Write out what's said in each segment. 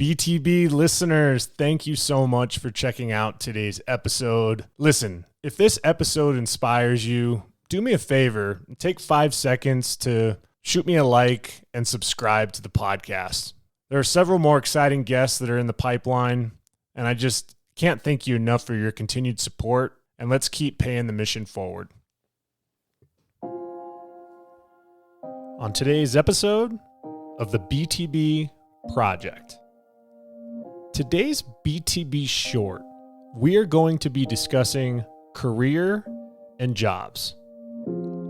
BTB listeners, thank you so much for checking out today's episode. Listen, if this episode inspires you, do me a favor and take 5 seconds to shoot me a like and subscribe to the podcast. There are several more exciting guests that are in the pipeline, and I just can't thank you enough for your continued support, and let's keep paying the mission forward. On today's episode of the BTB Project. Today's BTB Short, we are going to be discussing career and jobs.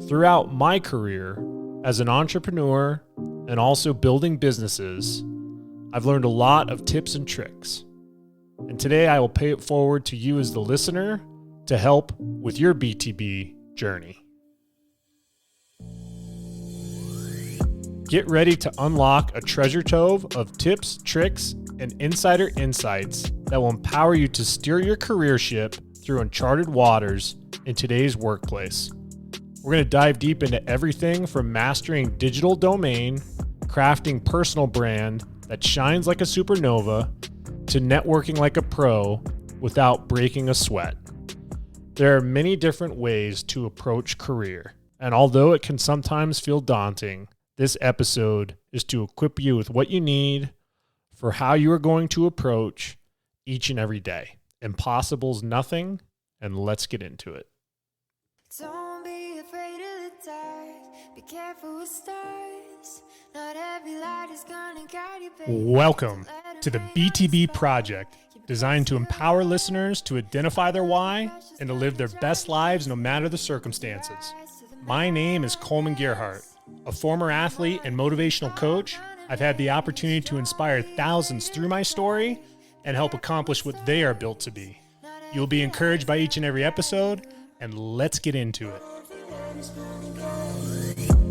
Throughout my career as an entrepreneur and also building businesses, I've learned a lot of tips and tricks. And today I will pay it forward to you as the listener to help with your BTB journey. Get ready to unlock a treasure trove of tips, tricks, and insider insights that will empower you to steer your career ship through uncharted waters in today's workplace. We're going to dive deep into everything from mastering digital domain, crafting personal brand that shines like a supernova, to networking like a pro without breaking a sweat. There are many different ways to approach career, and although it can sometimes feel daunting, this episode is to equip you with what you need for how you are going to approach each and every day. Impossible's nothing, and let's get into it. Don't be afraid of the dark. Be careful with stars. Not every light is gonna guide you, baby. Welcome to the BTB Project, designed to empower listeners to identify their why and to live their best lives no matter the circumstances. My name is Coleman Gerhardt. A former athlete and motivational coach, I've had the opportunity to inspire thousands through my story and help accomplish what they are built to be. You'll be encouraged by each and every episode, and let's get into it.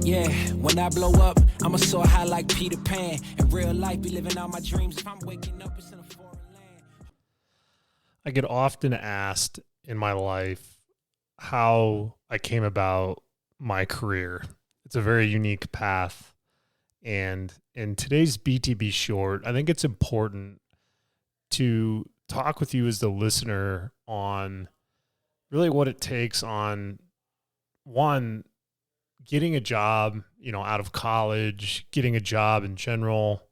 Yeah, when I blow up, I'ma soar high like Peter Pan. In real life, be living out my dreams. If I'm waking up, it's in a foreign land. I get often asked in my life how I came about my career. It's a very unique path. And in today's BTB Short, I think it's important to talk with you as the listener on really what it takes on, one, getting a job, out of college, getting a job in general,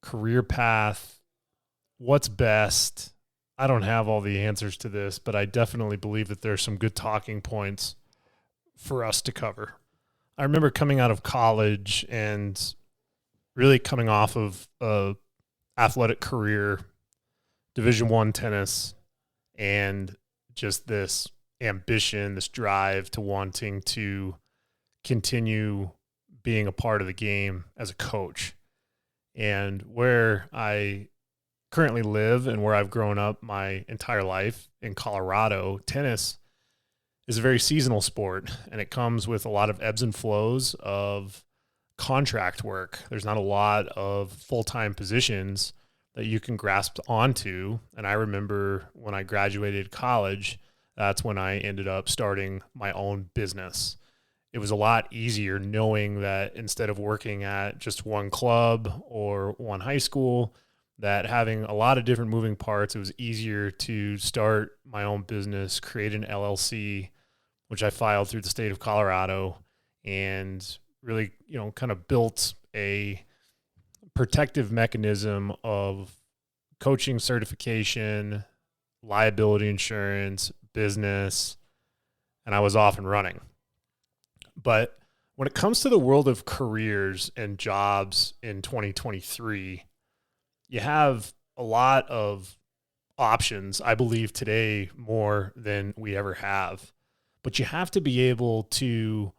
career path, what's best. I don't have all the answers to this, but I definitely believe that there's some good talking points for us to cover. I remember coming out of college and really coming off of a athletic career, Division I tennis, and just this ambition, this drive to wanting to continue being a part of the game as a coach. And where I currently live and where I've grown up my entire life in Colorado, tennis is a very seasonal sport, and it comes with a lot of ebbs and flows of contract work. There's not a lot of full-time positions that you can grasp onto. And I remember when I graduated college, that's when I ended up starting my own business. It was a lot easier knowing that instead of working at just one club or one high school, that having a lot of different moving parts, it was easier to start my own business, create an LLC, which I filed through the state of Colorado, and really, kind of built a protective mechanism of coaching certification, liability insurance, business, and I was off and running. But when it comes to the world of careers and jobs in 2023, you have a lot of options, I believe today, more than we ever have. But you have to be able to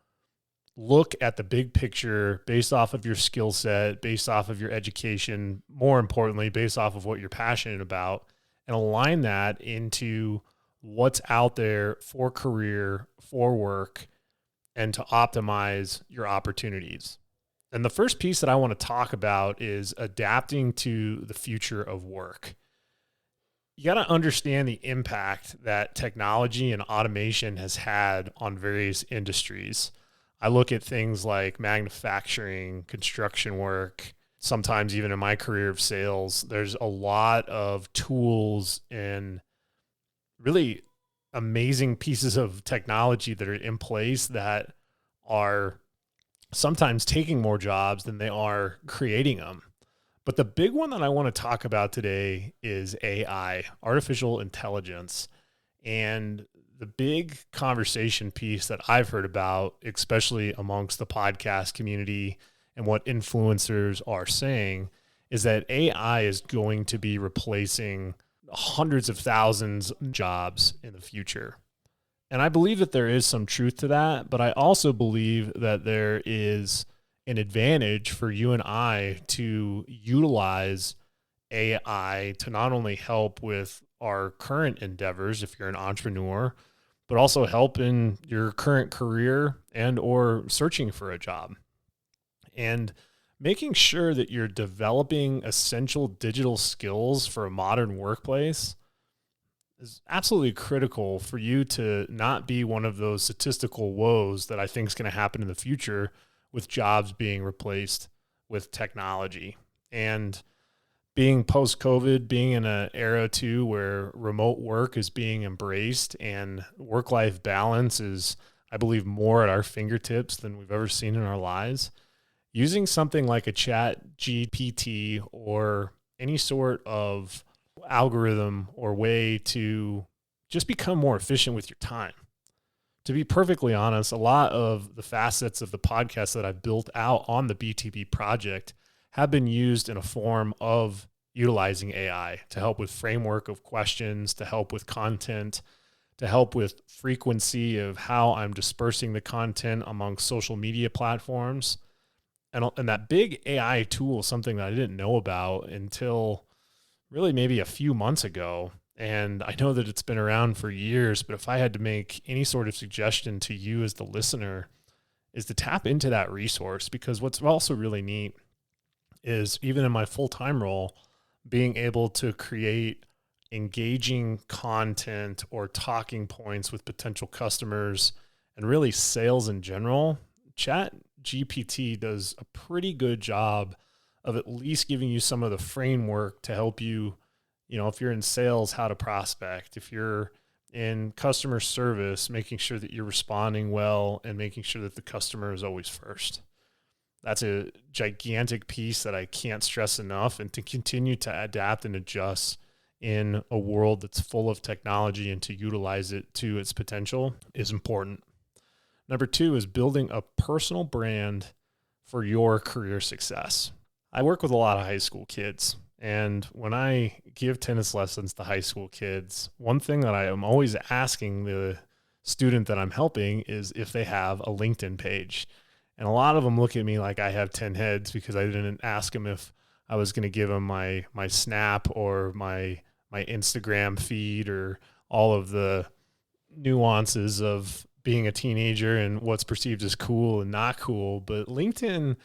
look at the big picture based off of your skill set, based off of your education, more importantly, based off of what you're passionate about, and align that into what's out there for career, for work, and to optimize your opportunities. And the first piece that I want to talk about is adapting to the future of work. You got to understand the impact that technology and automation has had on various industries. I look at things like manufacturing, construction work, sometimes even in my career of sales, there's a lot of tools and really amazing pieces of technology that are in place that are sometimes taking more jobs than they are creating them. But the big one that I want to talk about today is AI, artificial intelligence. And the big conversation piece that I've heard about, especially amongst the podcast community and what influencers are saying, is that AI is going to be replacing hundreds of thousands of jobs in the future. And I believe that there is some truth to that, but I also believe that there is an advantage for you and I to utilize AI to not only help with our current endeavors, if you're an entrepreneur, but also help in your current career and or searching for a job. And making sure that you're developing essential digital skills for a modern workplace is absolutely critical for you to not be one of those statistical woes that I think is going to happen in the future with jobs being replaced with technology. And being post-COVID, being in an era too where remote work is being embraced and work-life balance is, I believe, more at our fingertips than we've ever seen in our lives. Using something like a chat GPT or any sort of algorithm or way to just become more efficient with your time. To be perfectly honest, a lot of the facets of the podcast that I've built out on the BTB project have been used in a form of utilizing AI to help with framework of questions, to help with content, to help with frequency of how I'm dispersing the content among social media platforms. And that big AI tool is something that I didn't know about until really maybe a few months ago. And I know that it's been around for years, but if I had to make any sort of suggestion to you as the listener, is to tap into that resource. Because what's also really neat is, even in my full-time role, being able to create engaging content or talking points with potential customers and really sales in general, Chat GPT does a pretty good job of at least giving you some of the framework to help you, if you're in sales, how to prospect. If you're in customer service, making sure that you're responding well and making sure that the customer is always first. That's a gigantic piece that I can't stress enough. And to continue to adapt and adjust in a world that's full of technology and to utilize it to its potential is important. Number 2 is building a personal brand for your career success. I work with a lot of high school kids, and when I give tennis lessons to high school kids, one thing that I am always asking the student that I'm helping is if they have a LinkedIn page. And a lot of them look at me like I have 10 heads because I didn't ask them if I was going to give them my Snap or my Instagram feed or all of the nuances of being a teenager and what's perceived as cool and not cool. But LinkedIn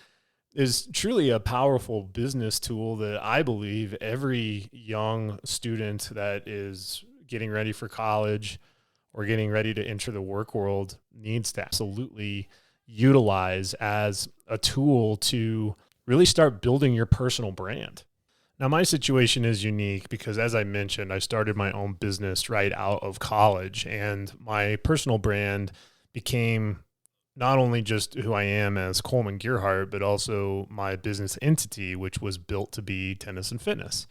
is truly a powerful business tool that I believe every young student that is getting ready for college or getting ready to enter the work world needs to absolutely utilize as a tool to really start building your personal brand. Now, my situation is unique because, as I mentioned, I started my own business right out of college, and my personal brand became not only just who I am as Coleman Gearhart, but also my business entity, which was built to be tennis and fitness.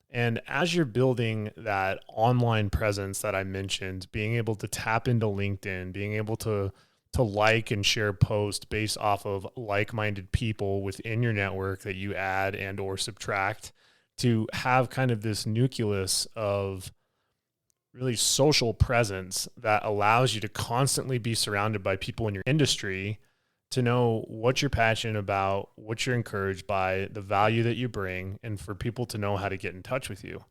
And as you're building that online presence that I mentioned, being able to tap into LinkedIn, being able to like and share posts based off of like-minded people within your network that you add and or subtract, to have kind of this nucleus of really social presence that allows you to constantly be surrounded by people in your industry, to know what you're passionate about, what you're encouraged by, the value that you bring, and for people to know how to get in touch with you.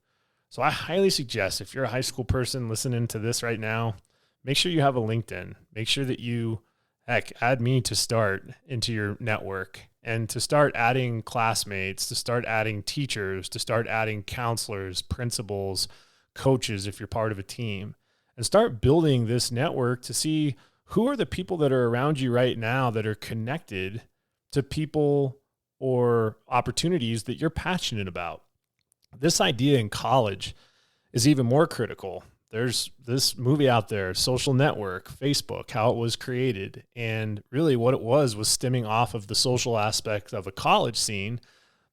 So I highly suggest, if you're a high school person listening to this right now, make sure you have a LinkedIn. Make sure that you, add me to start into your network, and to start adding classmates, to start adding teachers, to start adding counselors, principals, coaches, if you're part of a team, and start building this network to see who are the people that are around you right now that are connected to people or opportunities that you're passionate about. This idea in college is even more critical. There's this movie out there, Social Network, Facebook, how it was created. And really what it was stemming off of the social aspect of a college scene,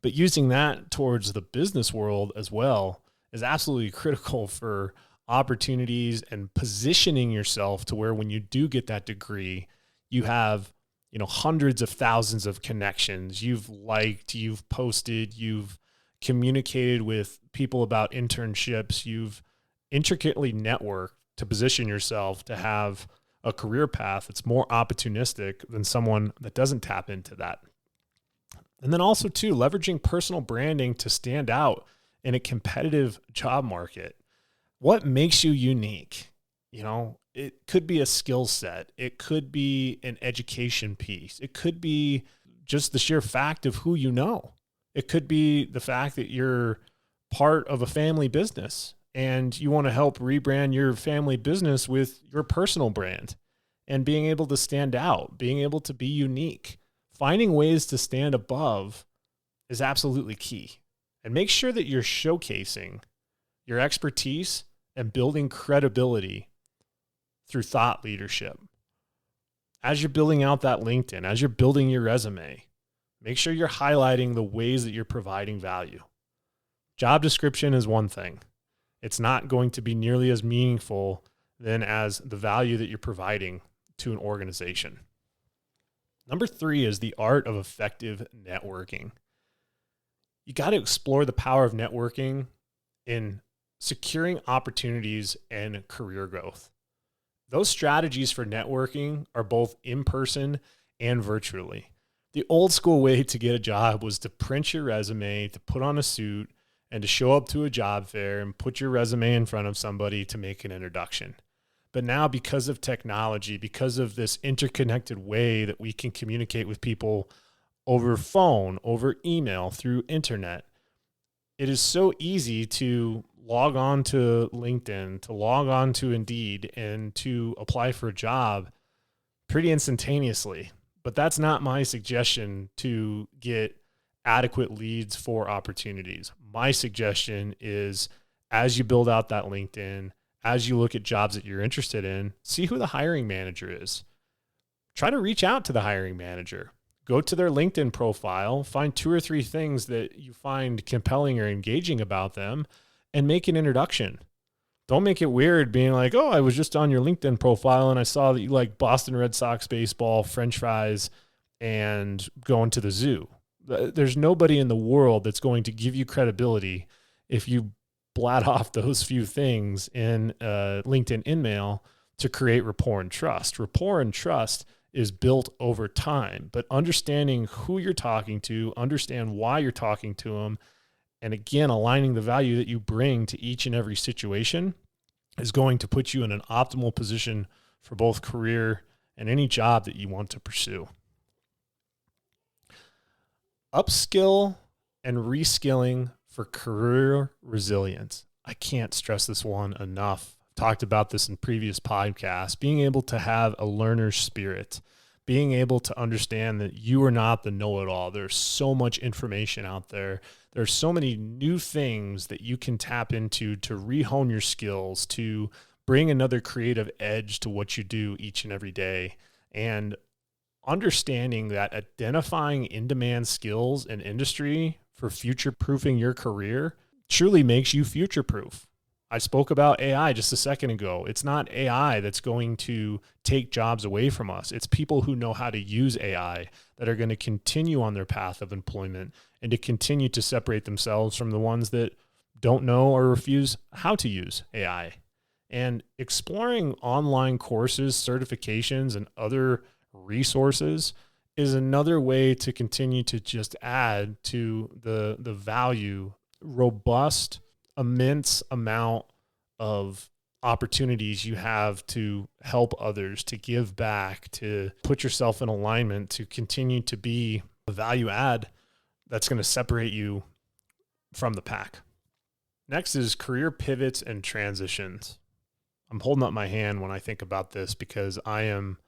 but using that towards the business world as well is absolutely critical for opportunities and positioning yourself to where when you do get that degree, you have, hundreds of thousands of connections. You've liked, you've posted, you've communicated with people about internships, you've intricately networked to position yourself to have a career path that's more opportunistic than someone that doesn't tap into that. And then also too, leveraging personal branding to stand out in a competitive job market. What makes you unique? It could be a skill set. It could be an education piece. It could be just the sheer fact of who you know. It could be the fact that you're part of a family business and you want to help rebrand your family business with your personal brand and being able to stand out, being able to be unique. Finding ways to stand above is absolutely key. And make sure that you're showcasing your expertise and building credibility through thought leadership. As you're building out that LinkedIn, as you're building your resume, make sure you're highlighting the ways that you're providing value. Job description is one thing. It's not going to be nearly as meaningful than as the value that you're providing to an organization. Number 3 is the art of effective networking. You got to explore the power of networking in securing opportunities and career growth. Those strategies for networking are both in person and virtually. The old school way to get a job was to print your resume, to put on a suit, and to show up to a job fair and put your resume in front of somebody to make an introduction. But now, because of technology, because of this interconnected way that we can communicate with people over phone, over email, through internet, it is so easy to log on to LinkedIn, to log on to Indeed, and to apply for a job pretty instantaneously. But that's not my suggestion to get adequate leads for opportunities. My suggestion is, as you build out that LinkedIn, as you look at jobs that you're interested in, see who the hiring manager is. Try to reach out to the hiring manager. Go to their LinkedIn profile, find 2 or 3 things that you find compelling or engaging about them, and make an introduction. Don't make it weird being like, oh, I was just on your LinkedIn profile and I saw that you like Boston Red Sox baseball, French fries, and going to the zoo. There's nobody in the world that's going to give you credibility if you blat off those few things in LinkedIn InMail to create rapport and trust. Rapport and trust is built over time, but understanding who you're talking to, understand why you're talking to them, and again, aligning the value that you bring to each and every situation is going to put you in an optimal position for both career and any job that you want to pursue. Upskill and reskilling for career resilience. I can't stress this one enough. I've talked about this in previous podcasts. Being able to have a learner's spirit, being able to understand that you are not the know-it-all. There's so much information out there. There's so many new things that you can tap into to rehone your skills, to bring another creative edge to what you do each and every day. And understanding that identifying in-demand skills in industry for future-proofing your career truly makes you future-proof. I spoke about AI just a second ago. It's not AI that's going to take jobs away from us. It's people who know how to use AI that are going to continue on their path of employment and to continue to separate themselves from the ones that don't know or refuse how to use AI. And exploring online courses, certifications, and other resources is another way to continue to just add to the value, robust, immense amount of opportunities you have to help others, to give back, to put yourself in alignment, to continue to be a value add that's going to separate you from the pack. Next is career pivots and transitions. I'm holding up my hand when I think about this because I am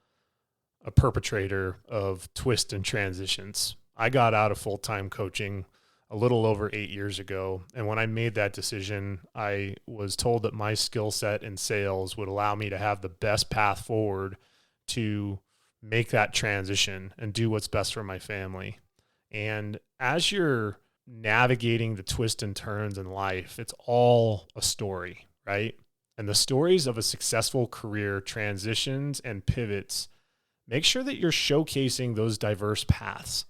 a perpetrator of twists and transitions. I got out of full-time coaching a little over 8 years ago. And when I made that decision, I was told that my skill set in sales would allow me to have the best path forward to make that transition and do what's best for my family. And as you're navigating the twists and turns in life, it's all a story, right? And the stories of a successful career transitions and pivots, make sure that you're showcasing those diverse paths.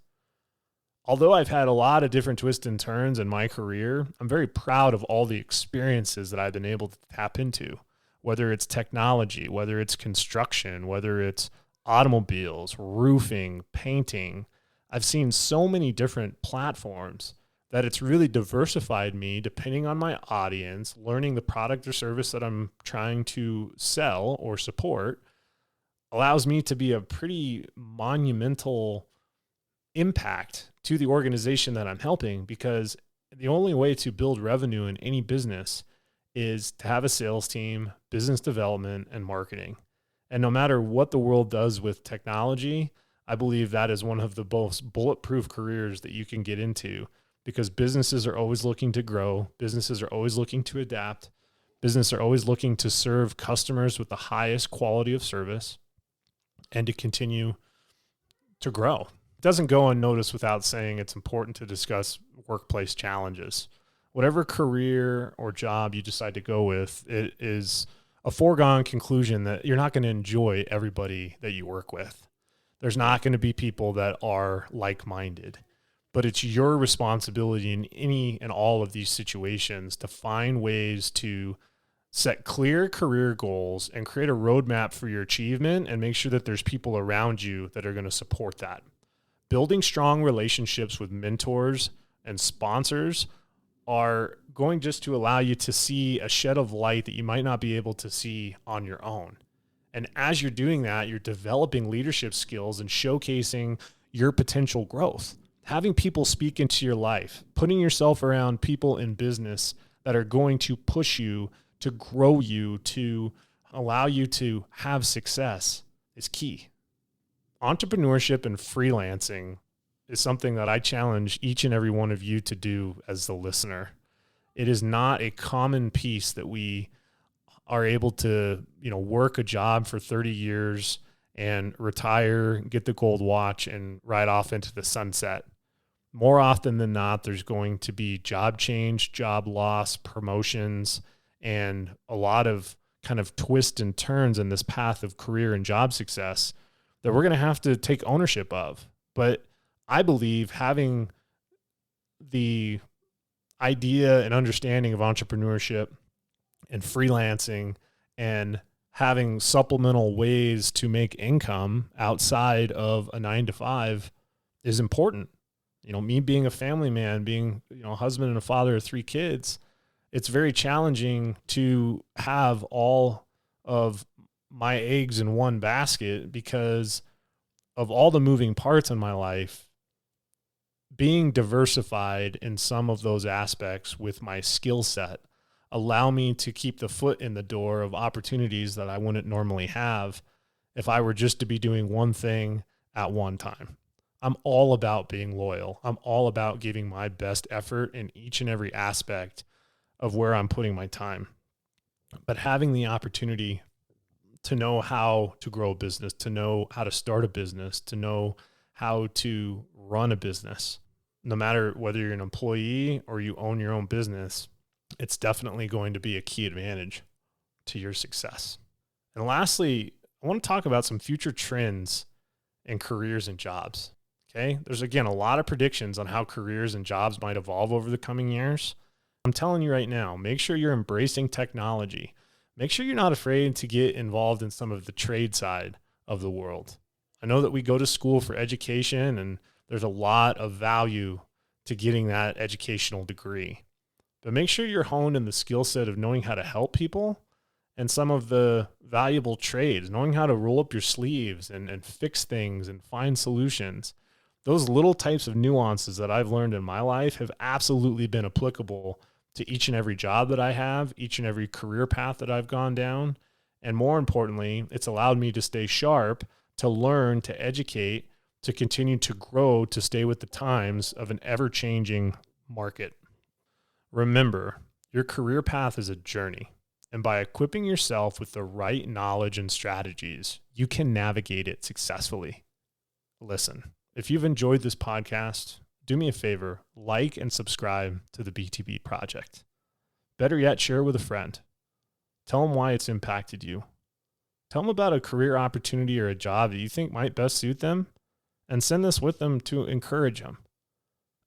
Although I've had a lot of different twists and turns in my career, I'm very proud of all the experiences that I've been able to tap into, whether it's technology, whether it's construction, whether it's automobiles, roofing, painting. I've seen so many different platforms that it's really diversified me depending on my audience, learning the product or service that I'm trying to sell or support allows me to be a pretty monumental impact to the organization that I'm helping, because the only way to build revenue in any business is to have a sales team, business development, and marketing. And no matter what the world does with technology, I believe that is one of the most bulletproof careers that you can get into, because businesses are always looking to grow. Businesses are always looking to adapt. Businesses are always looking to serve customers with the highest quality of service and to continue to grow. It doesn't go unnoticed without saying it's important to discuss workplace challenges. Whatever career or job you decide to go with, it is a foregone conclusion that you're not going to enjoy everybody that you work with. There's not going to be people that are like-minded, but it's your responsibility in any and all of these situations to find ways to set clear career goals and create a roadmap for your achievement, and make sure that there's people around you that are going to support that. Building strong relationships with mentors and sponsors are going just to allow you to see a shed of light that you might not be able to see on your own. And as you're doing that, you're developing leadership skills and showcasing your potential growth. Having people speak into your life, putting yourself around people in business that are going to push you, to grow you, to allow you to have success is key. Entrepreneurship and freelancing is something that I challenge each and every one of you to do as the listener. It is not a common piece that we are able to, work a job for 30 years and retire, get the gold watch, and ride off into the sunset. More often than not, there's going to be job change, job loss, promotions, and a lot of kind of twists and turns in this path of career and job success that we're going to have to take ownership of. But I believe having the idea and understanding of entrepreneurship and freelancing and having supplemental ways to make income outside of a 9-to-5 is important. Me being a family man, being, a husband and a father of 3 kids, it's very challenging to have all of my eggs in one basket because of all the moving parts in my life. Being diversified in some of those aspects with my skill set allow me to keep the foot in the door of opportunities that I wouldn't normally have if I were just to be doing one thing at one time. I'm all about being loyal. I'm all about giving my best effort in each and every aspect of where I'm putting my time. But having the opportunity to know how to grow a business, to know how to start a business, to know how to run a business, no matter whether you're an employee or you own your own business, it's definitely going to be a key advantage to your success. And lastly, I want to talk about some future trends in careers and jobs. Okay. There's, again, a lot of predictions on how careers and jobs might evolve over the coming years. I'm telling you right now, make sure you're embracing technology. Make sure you're not afraid to get involved in some of the trade side of the world. I know that we go to school for education, and there's a lot of value to getting that educational degree. But make sure you're honed in the skill set of knowing how to help people and some of the valuable trades, knowing how to roll up your sleeves and fix things and find solutions. Those little types of nuances that I've learned in my life have absolutely been applicable to each and every job that I have, each and every career path that I've gone down. And more importantly, it's allowed me to stay sharp, to learn, to educate, to continue to grow, to stay with the times of an ever-changing market. Remember, your career path is a journey, and by equipping yourself with the right knowledge and strategies, you can navigate it successfully. Listen, if you've enjoyed this podcast, do me a favor, like and subscribe to the BTB Project. Better yet, share it with a friend. Tell them why it's impacted you. Tell them about a career opportunity or a job that you think might best suit them, and send this with them to encourage them.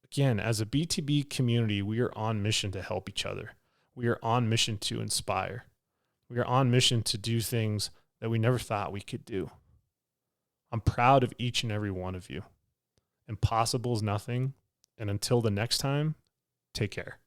Again, as a BTB community, we are on mission to help each other. We are on mission to inspire. We are on mission to do things that we never thought we could do. I'm proud of each and every one of you. Impossible is nothing. And until the next time, take care.